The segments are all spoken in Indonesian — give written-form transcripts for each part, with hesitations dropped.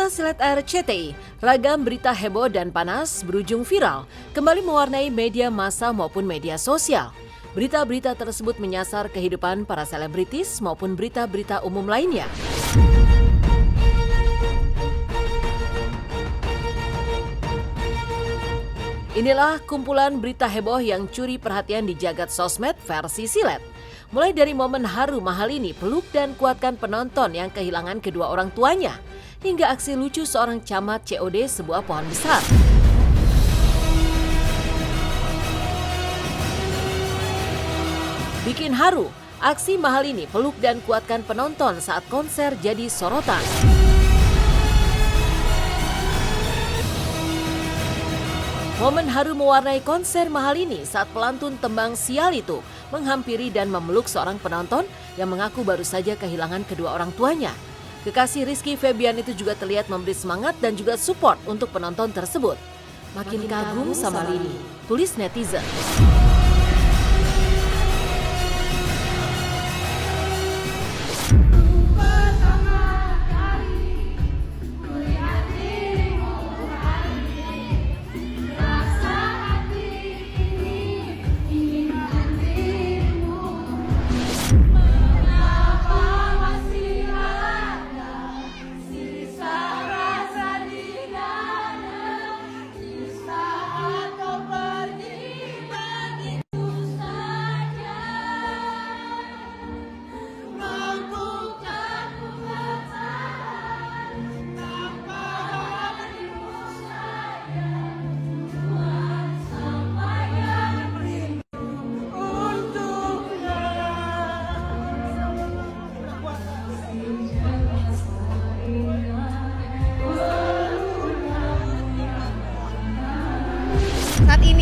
Pemirsa Silet RCTI, ragam berita heboh dan panas berujung viral kembali mewarnai media massa maupun media sosial. Berita-berita tersebut menyasar kehidupan para selebritis maupun berita-berita umum lainnya. Inilah kumpulan berita heboh yang curi perhatian di jagat sosmed versi Silet. Mulai dari momen haru mahal ini peluk dan kuatkan penonton yang kehilangan kedua orang tuanya, hingga aksi lucu seorang camat COD sebuah pohon besar. Bikin haru, aksi mahal ini peluk dan kuatkan penonton saat konser jadi sorotan. Momen haru mewarnai konser mahal ini saat pelantun tembang Sial itu menghampiri dan memeluk seorang penonton yang mengaku baru saja kehilangan kedua orang tuanya. Kekasih Rizky Febian itu juga terlihat memberi semangat dan juga support untuk penonton tersebut. Makin kagum sama Lini, tulis netizen.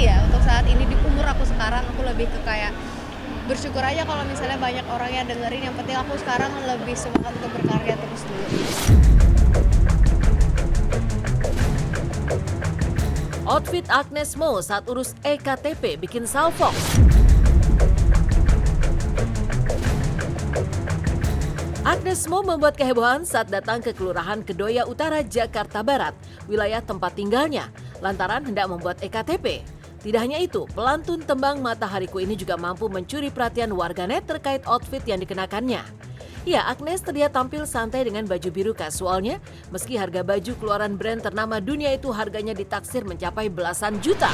Untuk saat ini di umur aku sekarang, aku lebih ke kayak bersyukur aja kalau misalnya banyak orang yang dengerin. Yang penting aku sekarang lebih semangat untuk berkarya terus dulu. Outfit Agnes Mo saat urus EKTP bikin salvo. Agnes Mo membuat kehebohan saat datang ke Kelurahan Kedoya Utara, Jakarta Barat, wilayah tempat tinggalnya, lantaran hendak membuat EKTP. Tidak hanya itu, pelantun tembang Matahariku ini juga mampu mencuri perhatian warganet terkait outfit yang dikenakannya. Ya, Agnes terlihat tampil santai dengan baju biru kasualnya, meski harga baju keluaran brand ternama dunia itu harganya ditaksir mencapai belasan juta.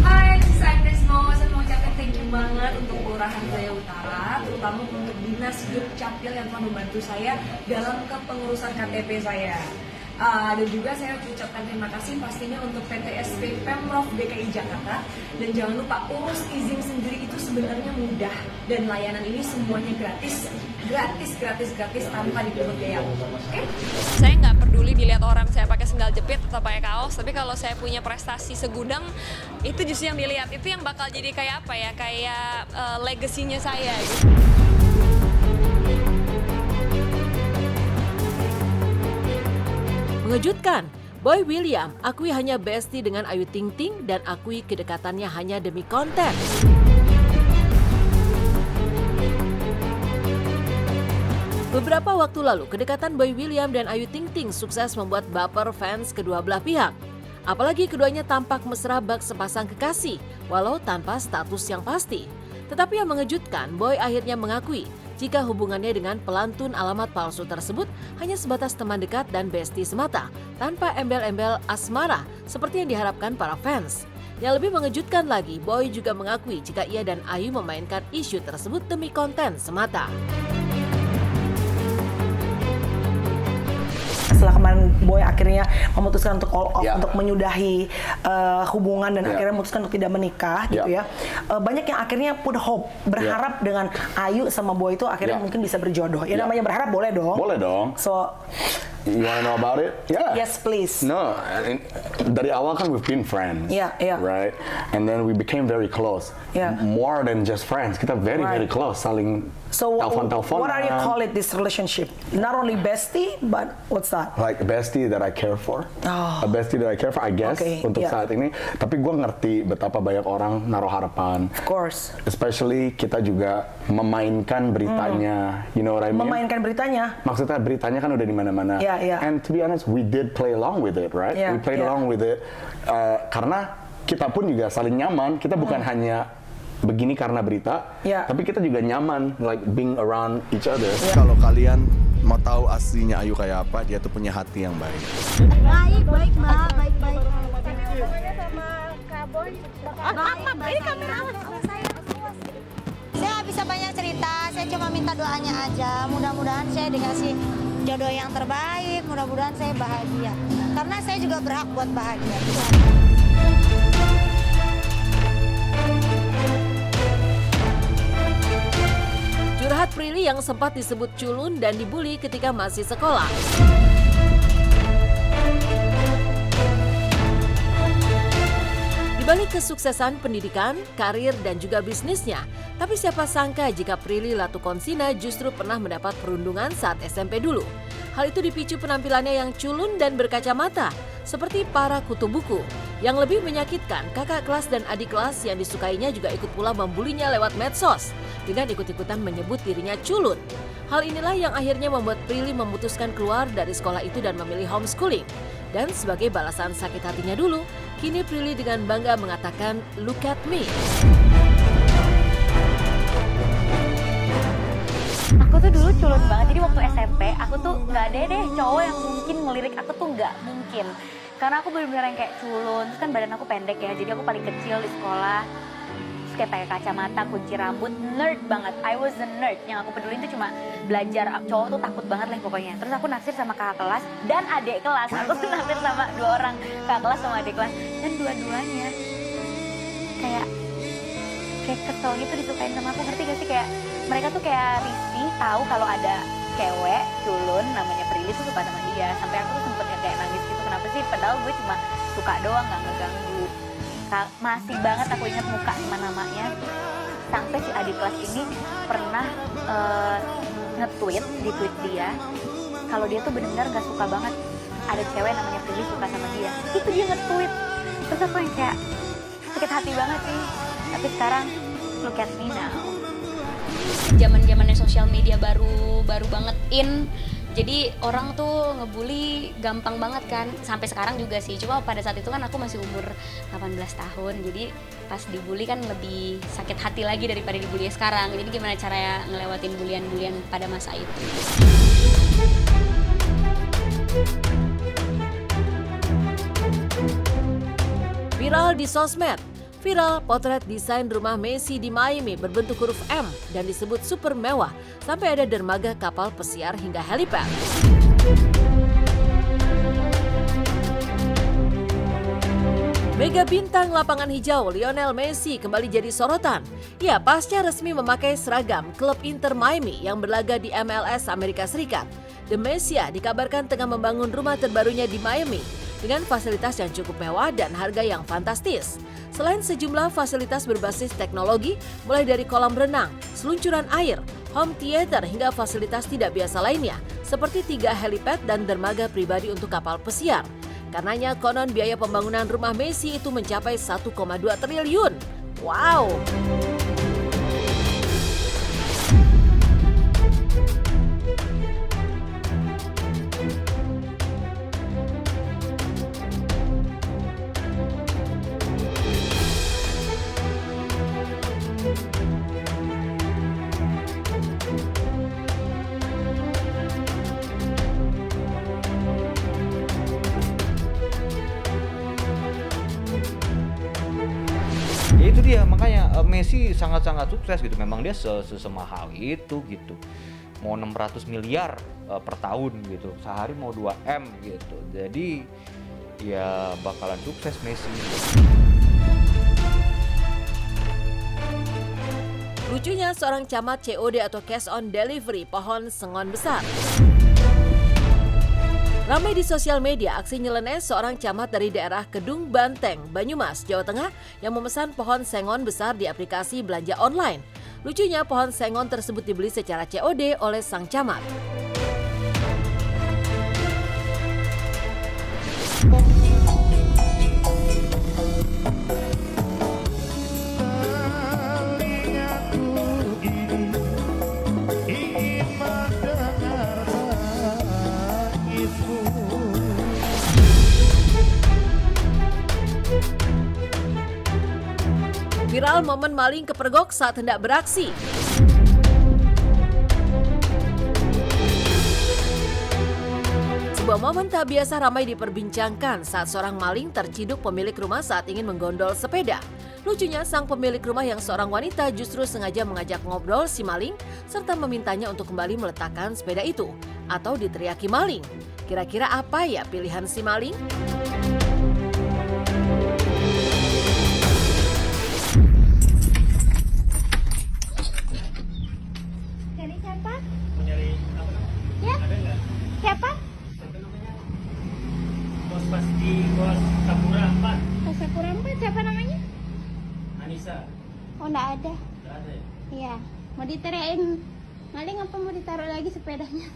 Hai, saya Agnes Mo. Saya mau ucapkan thank you banget untuk Kelurahan Kedoya Utara, terutama untuk Dinas Dukcapil yang telah membantu saya dalam kepengurusan KTP saya. Dan juga saya ucapkan terima kasih pastinya untuk PTSP Pemprov DKI Jakarta. Dan jangan lupa, urus izin sendiri itu sebenarnya mudah, dan layanan ini semuanya gratis tanpa dipungut biaya. Oke? Saya nggak peduli dilihat orang saya pakai sendal jepit atau pakai kaos, tapi kalau saya punya prestasi segudang, itu justru yang dilihat, itu yang bakal jadi kayak apa ya, kayak legasinya saya gitu. Mengejutkan, Boy William akui hanya bestie dengan Ayu Ting Ting dan akui kedekatannya hanya demi konten. Beberapa waktu lalu, kedekatan Boy William dan Ayu Ting Ting sukses membuat baper fans kedua belah pihak. Apalagi keduanya tampak mesra bak sepasang kekasih, walau tanpa status yang pasti. Tetapi yang mengejutkan, Boy akhirnya mengakui jika hubungannya dengan pelantun alamat palsu tersebut hanya sebatas teman dekat dan bestie semata, tanpa embel-embel asmara seperti yang diharapkan para fans. Yang lebih mengejutkan lagi, Boy juga mengakui jika ia dan Ayu memainkan isu tersebut demi konten semata. Setelah kemarin Boy akhirnya memutuskan untuk call off, untuk menyudahi hubungan dan akhirnya memutuskan untuk tidak menikah gitu ya. Banyak yang akhirnya put hope, berharap dengan Ayu sama Boy itu akhirnya mungkin bisa berjodoh. Ya namanya berharap boleh dong. Boleh dong. So You wanna know about it? Yeah. Yes, please. No, dari awal kan we've been friends. Yeah. Right? And then we became very close. Yeah. More than just friends. Kita very close, saling So telepon-teleponan. what are you call it this relationship? Not only bestie, but what's that? Like a bestie that I care for. Oh. A bestie that I care for, I guess, untuk saat ini. Tapi gue ngerti betapa banyak orang naruh harapan. Of course. Especially kita juga memainkan beritanya. You know what I mean? Memainkan beritanya. Maksudnya beritanya kan udah di mana-mana. Yeah. And to be honest, we did play along with it, right? Yeah, We played along with it karena kita pun juga saling nyaman. Kita bukan hanya begini karena berita, tapi kita juga nyaman, like being around each other. Kalau kalian mau tahu aslinya Ayu kayak apa, dia tuh punya hati yang baik. Baik Mbak, baik. Ini kamera saya nggak bisa banyak cerita, saya cuma minta doanya aja. Mudah-mudahan saya dikasih jodoh yang terbaik, mudah-mudahan saya bahagia. Karena saya juga berhak buat bahagia. Curhat Prilly yang sempat disebut culun dan dibully ketika masih sekolah. Di balik kesuksesan pendidikan, karir, dan juga bisnisnya, tapi siapa sangka jika Prilly Latukonsina justru pernah mendapat perundungan saat SMP dulu. Hal itu dipicu penampilannya yang culun dan berkacamata, seperti para kutu buku. Yang lebih menyakitkan, kakak kelas dan adik kelas yang disukainya juga ikut pula membulinya lewat medsos, dengan ikut-ikutan menyebut dirinya culun. Hal inilah yang akhirnya membuat Prilly memutuskan keluar dari sekolah itu dan memilih homeschooling. Dan sebagai balasan sakit hatinya dulu, kini Prilly dengan bangga mengatakan, "Look at me." Aku tuh dulu culun banget, jadi waktu SMP aku tuh nggak ada deh cowok yang mungkin ngelirik aku tuh nggak mungkin. Karena aku bener-bener yang kayak culun, terus kan badan aku pendek ya, jadi aku paling kecil di sekolah. Terus kayak pakai kacamata, kunci rambut, nerd banget. I was the nerd, yang aku peduli itu cuma belajar. Cowok tuh takut banget lah pokoknya. Terus aku naksir sama kakak kelas dan adik kelas. Aku tuh naksir sama 2 orang, kakak kelas sama adik kelas. Dan dua-duanya kayak kesel gitu disukain sama aku, ngerti gak sih? Kayak mereka tuh kayak risih tahu kalau ada cewek culun namanya Prilly tuh suka sama dia. Sampai aku tuh sempet kayak nangis gitu, kenapa sih? Padahal gue cuma suka doang, gak ngeganggu. Masih banget aku ingat muka sama namanya. Sampai si adik kelas ini pernah nge-tweet di tweet dia kalau dia tuh benar-benar gak suka banget ada cewek namanya Prilly suka sama dia. Itu dia nge-tweet. Terus aku yang kayak sakit hati banget sih. Tapi sekarang look at me now. Zaman-zamannya sosial media baru banget in. Jadi orang tuh ngebully gampang banget kan. Sampai sekarang juga sih. Cuma pada saat itu kan aku masih umur 18 tahun. Jadi pas dibully kan lebih sakit hati lagi daripada dibully sekarang. Jadi gimana caranya ngelewatin bulian-bulian pada masa itu. Viral di sosmed. Viral potret desain rumah Messi di Miami berbentuk huruf M dan disebut super mewah sampai ada dermaga kapal pesiar hingga helipad. Mega bintang lapangan hijau Lionel Messi kembali jadi sorotan. Ya, pasca resmi memakai seragam klub Inter Miami yang berlaga di MLS Amerika Serikat. The Messia dikabarkan tengah membangun rumah terbarunya di Miami dengan fasilitas yang cukup mewah dan harga yang fantastis. Selain sejumlah fasilitas berbasis teknologi, mulai dari kolam renang, seluncuran air, home theater hingga fasilitas tidak biasa lainnya, seperti 3 helipad dan dermaga pribadi untuk kapal pesiar. Karenanya konon biaya pembangunan rumah Messi itu mencapai 1,2 triliun. Wow! Ya itu dia, makanya Messi sangat-sangat sukses gitu. Memang dia semahal itu gitu. Mau 600 miliar per tahun gitu. Sehari mau 2M gitu. Jadi ya bakalan sukses Messi. Lucunya seorang camat COD atau cash on delivery pohon sengon besar. Ramai di sosial media aksi nyeleneh seorang camat dari daerah Kedung Banteng, Banyumas, Jawa Tengah yang memesan pohon sengon besar di aplikasi belanja online. Lucunya pohon sengon tersebut dibeli secara COD oleh sang camat. Viral momen maling kepergok saat hendak beraksi. Sebuah momen tak biasa ramai diperbincangkan saat seorang maling terciduk pemilik rumah saat ingin menggondol sepeda. Lucunya sang pemilik rumah yang seorang wanita justru sengaja mengajak ngobrol si maling serta memintanya untuk kembali meletakkan sepeda itu atau diteriaki maling. Kira-kira apa ya pilihan si maling? Siapa? Bos pasti bos Sapura 4. Bos Sapura 4 siapa namanya? Anissa. Oh enggak ada. Enggak ada ya? Iya. Mau diteriakin maling apa mau ditaruh lagi sepedanya?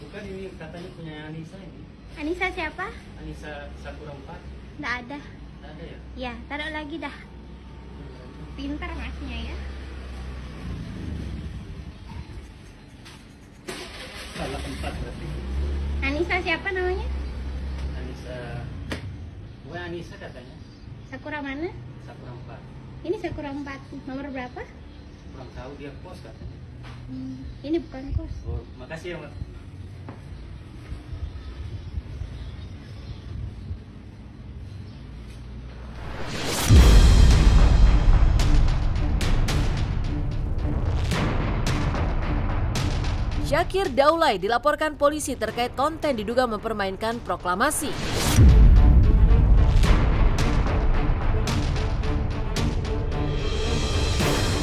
Bukan, ini katanya punya Anissa ini. Anissa siapa? Anissa Sapura 4. Enggak ada. Enggak ada ya? Iya, taruh lagi dah. Pintar masnya ya. Salah 4 berarti. Anissa siapa namanya? Anissa. Bukan Anissa katanya. Sakura mana? Sakura 4. Ini Sakura 4. Nomor berapa? Kurang tahu, dia kos katanya. Ini bukan kos. Oh, makasih ya, Mas. Syakir Daulay dilaporkan polisi terkait konten diduga mempermainkan proklamasi.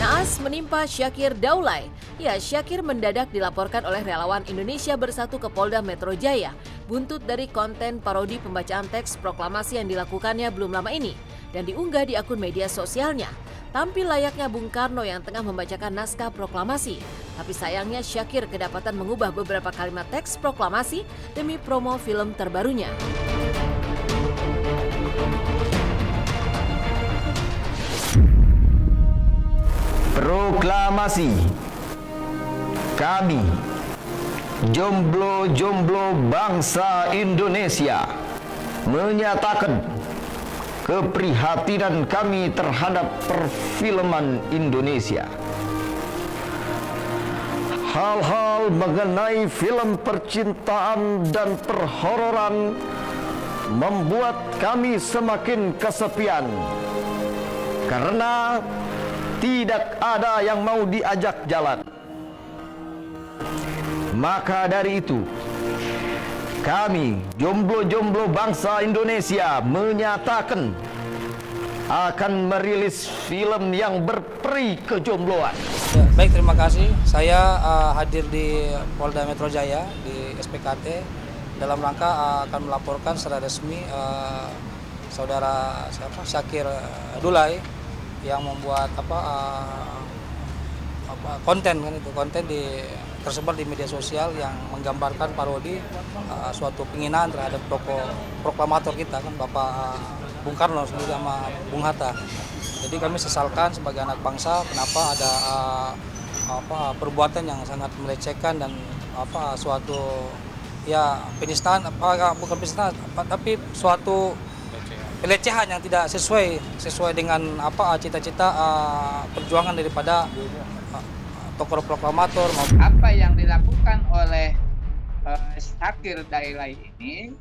Naas menimpa Syakir Daulay. Ya, Syakir mendadak dilaporkan oleh relawan Indonesia Bersatu ke Polda Metro Jaya. Buntut dari konten parodi pembacaan teks proklamasi yang dilakukannya belum lama ini dan diunggah di akun media sosialnya. Tampil layaknya Bung Karno yang tengah membacakan naskah proklamasi. Tapi sayangnya Syakir kedapatan mengubah beberapa kalimat teks proklamasi demi promo film terbarunya. Proklamasi. Kami, jomblo-jomblo bangsa Indonesia, menyatakan keprihatinan kami terhadap perfilman Indonesia. Hal-hal mengenai film percintaan dan perhororan membuat kami semakin kesepian karena tidak ada yang mau diajak jalan. Maka dari itu, kami, jomblo-jomblo bangsa Indonesia, menyatakan akan merilis film yang berperi kejombloan. Ya, baik, terima kasih. Saya hadir di Polda Metro Jaya di SPKT dalam rangka akan melaporkan secara resmi saudara Syakir Daulay yang membuat konten tersebar di media sosial yang menggambarkan parodi suatu penghinaan terhadap tokoh proklamator kita kan Bapak Bung Karno sendiri sama Bung Hatta. Jadi kami sesalkan sebagai anak bangsa kenapa ada perbuatan yang sangat melecehkan dan suatu ya penistaan bukan penistaan tapi suatu pelecehan yang tidak sesuai dengan cita-cita perjuangan daripada tokoh proklamator. Apa yang dilakukan oleh Syakir Daulay ini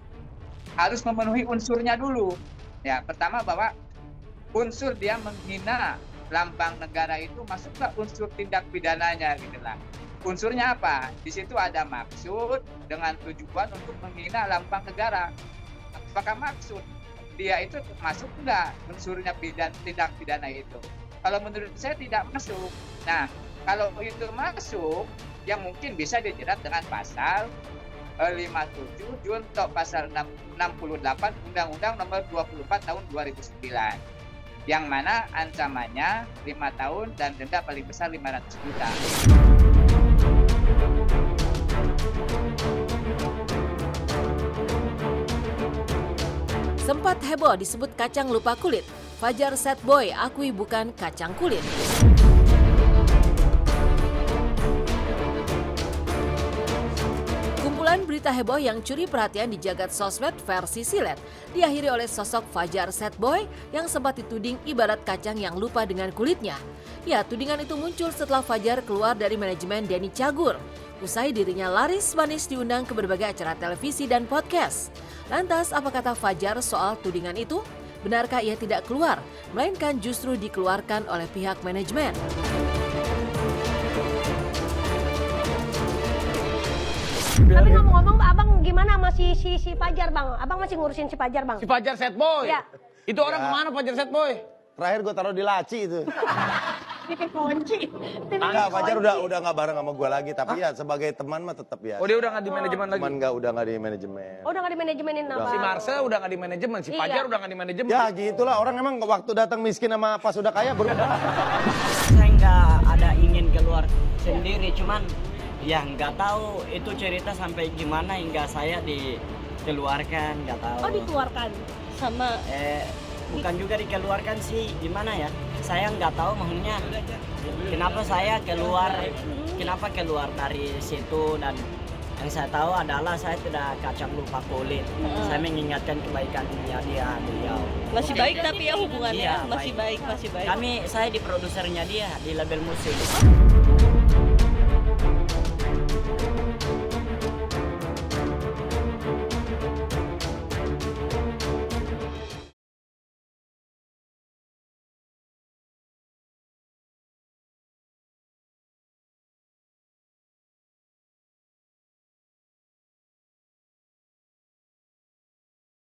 harus memenuhi unsurnya dulu. Ya, pertama bahwa unsur dia menghina lambang negara itu masuklah unsur tindak pidananya gitu lah. Unsurnya apa? Di situ ada maksud dengan tujuan untuk menghina lambang negara. Apakah maksud dia itu masuk enggak unsurnya tindak pidana itu? Kalau menurut saya tidak masuk. Nah, kalau itu masuk, yang mungkin bisa dijerat dengan pasal 57 junto pasal 68 Undang-Undang Nomor 24 Tahun 2009 yang mana ancamannya 5 tahun dan denda paling besar 500 juta. Sempat heboh disebut kacang lupa kulit. Fajar Sad Boy akui bukan kacang kulit. Kumpulan berita heboh yang curi perhatian di jagat sosmed versi silet diakhiri oleh sosok Fajar Sad Boy yang sempat dituding ibarat kacang yang lupa dengan kulitnya. Ya, tudingan itu muncul setelah Fajar keluar dari manajemen Denny Cagur. Usai dirinya laris manis diundang ke berbagai acara televisi dan podcast. Lantas, apa kata Fajar soal tudingan itu? Benarkah ia tidak keluar, melainkan justru dikeluarkan oleh pihak manajemen? Tapi ngomong-ngomong, abang gimana sama si Fajar, bang? Abang masih ngurusin si Fajar, bang? Si Fajar Sad Boy? Ya. Itu orang kemana Fajar Sad Boy? Terakhir gue taruh di laci itu. Bikin kunci. Enggak, Fajar udah nggak bareng sama gue lagi, tapi ya sebagai teman mah tetap ya. Oh, dia udah nggak di manajemen lagi? Udah nggak di manajemen. Oh, udah nggak di manajemenin apa? Si Marcel udah nggak di manajemen, si Fajar udah nggak di manajemen. Ya gitulah, orang emang waktu datang miskin sama pas udah kaya berubah. Saya nggak ada ingin keluar sendiri, cuman ya nggak tahu itu cerita sampai gimana hingga saya dikeluarkan, nggak tahu. Oh, dikeluarkan sama? Bukan juga dikeluarkan sih, gimana ya? Saya nggak tahu maksudnya kenapa saya kenapa keluar dari situ, dan yang saya tahu adalah saya tidak kacang lupa kulit. Saya mengingatkan kebaikannya beliau. Masih baik tapi ya hubungannya? Iya, masih baik. Saya di produsernya dia di label musik.